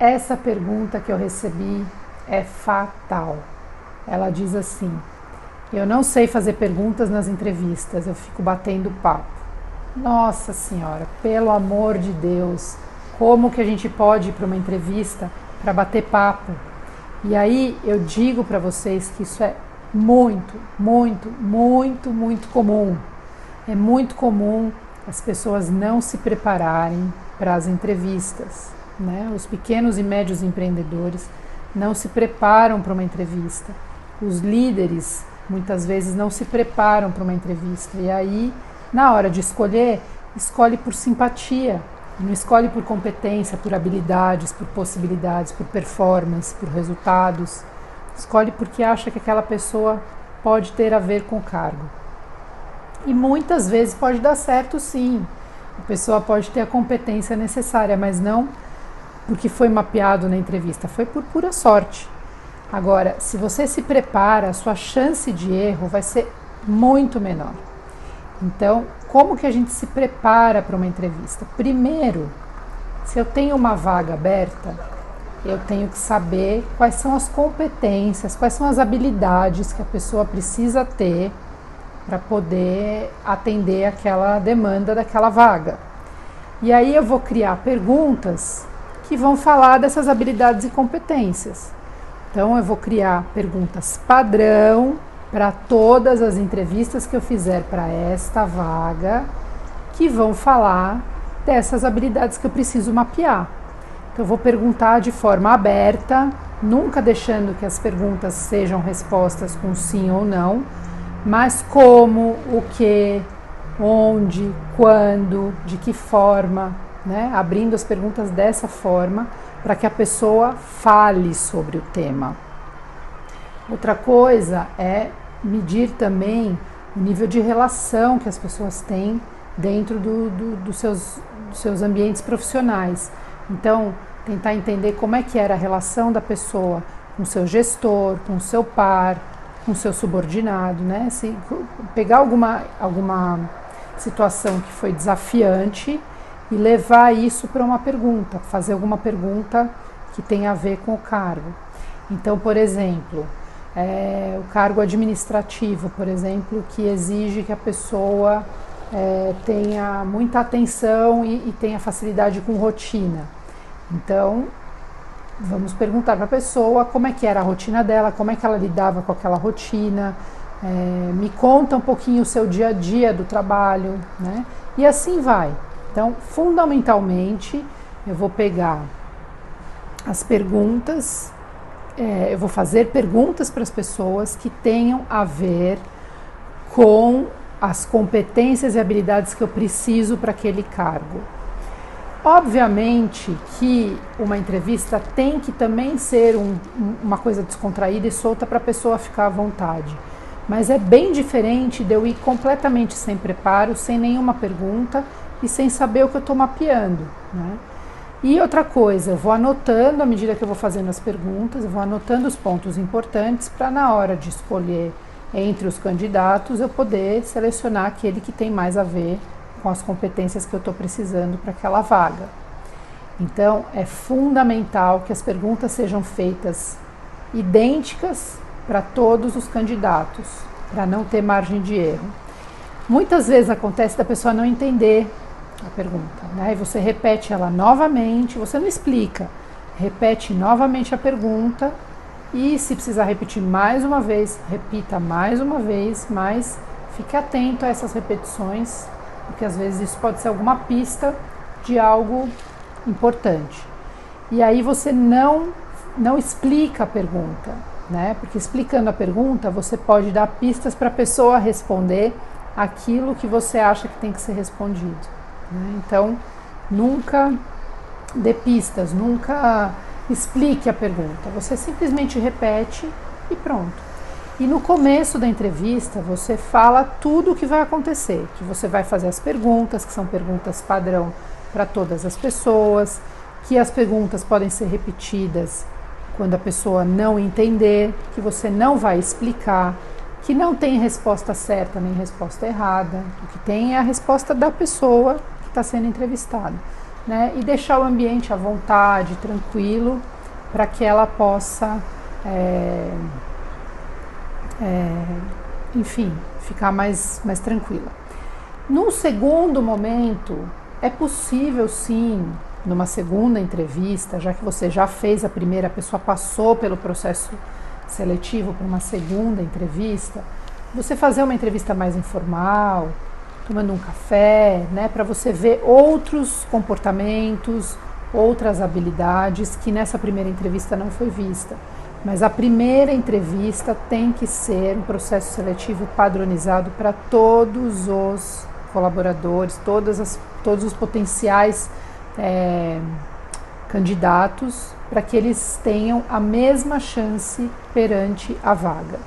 Essa pergunta que eu recebi é fatal. Ela diz assim: eu não sei fazer perguntas nas entrevistas, eu fico batendo papo. Nossa Senhora, pelo amor de Deus, como que a gente pode ir para uma entrevista para bater papo? E aí eu digo para vocês que isso é muito comum. É muito comum as pessoas não se prepararem para as entrevistas, né? Os pequenos e médios empreendedores não se preparam para uma entrevista. Os líderes muitas vezes não se preparam para uma entrevista. E aí, na hora de escolher, escolhe por simpatia. Não escolhe por competência, por habilidades, por possibilidades, por performance, por resultados. Escolhe porque acha que aquela pessoa pode ter a ver com o cargo. E muitas vezes pode dar certo, sim. A pessoa pode ter a competência necessária, mas não porque foi mapeado na entrevista, foi por pura sorte. Agora, se você se prepara, a sua chance de erro vai ser muito menor. Então, como que a gente se prepara para uma entrevista? Primeiro, se eu tenho uma vaga aberta, eu tenho que saber quais são as competências, quais são as habilidades que a pessoa precisa ter para poder atender aquela demanda daquela vaga. E aí eu vou criar perguntas que vão falar dessas habilidades e competências. Então eu vou criar perguntas padrão para todas as entrevistas que eu fizer para esta vaga, que vão falar dessas habilidades que eu preciso mapear. Então eu vou perguntar de forma aberta, nunca deixando que as perguntas sejam respostas com sim ou não, mas como, o que, onde, quando, de que forma, né? Abrindo as perguntas dessa forma para que a pessoa fale sobre o tema. Outra coisa é medir também o nível de relação que as pessoas têm dentro dos seus ambientes profissionais. Então, tentar entender como é que era a relação da pessoa com o seu gestor, com o seu par, com o seu subordinado, né? Se pegar alguma situação que foi desafiante e levar isso para uma pergunta, fazer alguma pergunta que tenha a ver com o cargo. Então, por exemplo, o cargo administrativo, por exemplo, que exige que a pessoa tenha muita atenção e tenha facilidade com rotina. Então, vamos perguntar para a pessoa como é que era a rotina dela, como é que ela lidava com aquela rotina, me conta um pouquinho o seu dia a dia do trabalho, né? E assim vai. Então, fundamentalmente, eu vou pegar as perguntas, eu vou fazer perguntas para as pessoas que tenham a ver com as competências e habilidades que eu preciso para aquele cargo. Obviamente que uma entrevista tem que também ser uma coisa descontraída e solta para a pessoa ficar à vontade. Mas é bem diferente de eu ir completamente sem preparo, sem nenhuma pergunta e sem saber o que eu estou mapeando, né? E outra coisa, eu vou anotando à medida que eu vou fazendo as perguntas, eu vou anotando os pontos importantes para na hora de escolher entre os candidatos eu poder selecionar aquele que tem mais a ver com as competências que eu estou precisando para aquela vaga. Então, é fundamental que as perguntas sejam feitas idênticas para todos os candidatos, para não ter margem de erro. Muitas vezes acontece da pessoa não entender a pergunta, né? E você repete ela novamente, você não explica, repete novamente a pergunta e se precisar repetir mais uma vez, repita mais uma vez, mas fique atento a essas repetições, porque às vezes isso pode ser alguma pista de algo importante. E aí você não explica a pergunta, né? Porque explicando a pergunta, você pode dar pistas para a pessoa responder aquilo que você acha que tem que ser respondido, né? Então, nunca dê pistas, nunca explique a pergunta. Você simplesmente repete e pronto. E no começo da entrevista, você fala tudo o que vai acontecer, que você vai fazer as perguntas, que são perguntas padrão para todas as pessoas, que as perguntas podem ser repetidas quando a pessoa não entender, que você não vai explicar, que não tem resposta certa nem resposta errada, o que tem é a resposta da pessoa que está sendo entrevistada. né, e deixar o ambiente à vontade, tranquilo, para que ela possa, enfim, ficar mais tranquila. Num segundo momento, é possível sim, numa segunda entrevista, já que você já fez a primeira, a pessoa passou pelo processo seletivo para uma segunda entrevista, você fazer uma entrevista mais informal, tomando um café, né, para você ver outros comportamentos, outras habilidades que nessa primeira entrevista não foi vista. Mas a primeira entrevista tem que ser um processo seletivo padronizado para todos os colaboradores, todos os potenciais candidatos, para que eles tenham a mesma chance perante a vaga.